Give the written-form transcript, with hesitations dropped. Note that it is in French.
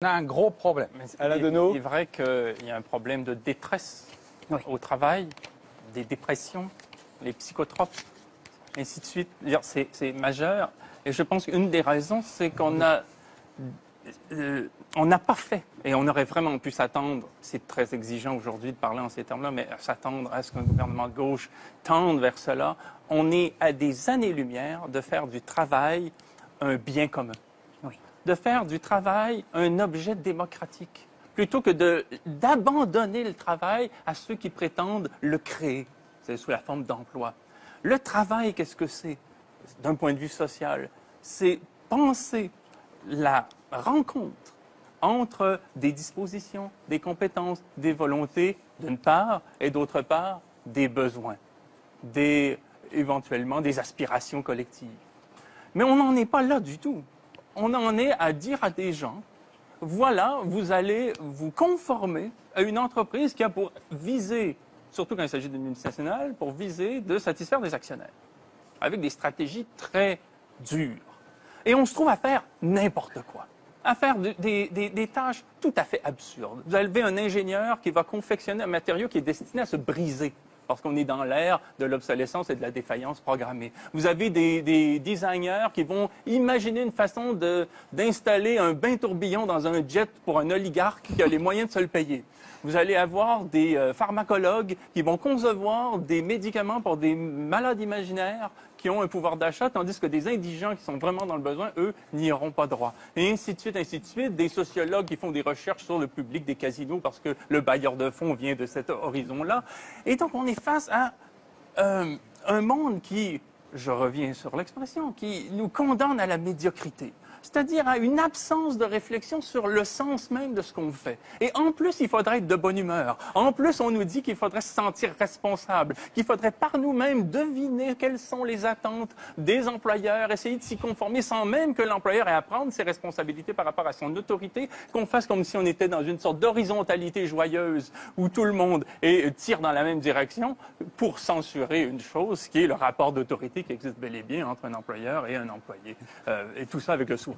On a un gros problème. Alain Deneau. Il est vrai qu'il y a un problème de détresse au travail, des dépressions, les psychotropes, ainsi de suite. C'est majeur. Et je pense qu'une des raisons, c'est qu'on a... on n'a pas fait, et on aurait vraiment pu s'attendre, c'est très exigeant aujourd'hui de parler en ces termes-là, mais s'attendre à ce qu'un gouvernement de gauche tende vers cela. On est à des années-lumière de faire du travail un bien commun. Oui. De faire du travail un objet démocratique, plutôt que d'abandonner le travail à ceux qui prétendent le créer, c'est sous la forme d'emploi. Le travail, qu'est-ce que c'est? D'un point de vue social, c'est penser la rencontre entre des dispositions, des compétences, des volontés, d'une part, et d'autre part, des besoins, éventuellement des aspirations collectives. Mais on n'en est pas là du tout. On en est à dire à des gens, voilà, vous allez vous conformer à une entreprise qui a pour viser, surtout quand il s'agit d'une multinationale, pour viser de satisfaire des actionnaires, avec des stratégies très dures. Et on se trouve à faire n'importe quoi, à faire des tâches tout à fait absurdes. Vous avez un ingénieur qui va confectionner un matériau qui est destiné à se briser, parce qu'on est dans l'ère de l'obsolescence et de la défaillance programmée. Vous avez des designers qui vont imaginer une façon d'installer un bain tourbillon dans un jet pour un oligarque qui a les moyens de se le payer. Vous allez avoir des pharmacologues qui vont concevoir des médicaments pour des malades imaginaires qui ont un pouvoir d'achat, tandis que des indigents qui sont vraiment dans le besoin, eux, n'y auront pas droit. Et ainsi de suite, ainsi de suite. Des sociologues qui font des recherches sur le public des casinos parce que le bailleur de fonds vient de cet horizon-là. Et donc, on est face à un monde qui, je reviens sur l'expression, qui nous condamne à la médiocrité. C'est-à-dire à une absence de réflexion sur le sens même de ce qu'on fait. Et en plus, il faudrait être de bonne humeur. En plus, on nous dit qu'il faudrait se sentir responsable, qu'il faudrait par nous-mêmes deviner quelles sont les attentes des employeurs, essayer de s'y conformer sans même que l'employeur ait à prendre ses responsabilités par rapport à son autorité, qu'on fasse comme si on était dans une sorte d'horizontalité joyeuse où tout le monde tire dans la même direction pour censurer une chose qui est le rapport d'autorité qui existe bel et bien entre un employeur et un employé. Et tout ça avec le sourire.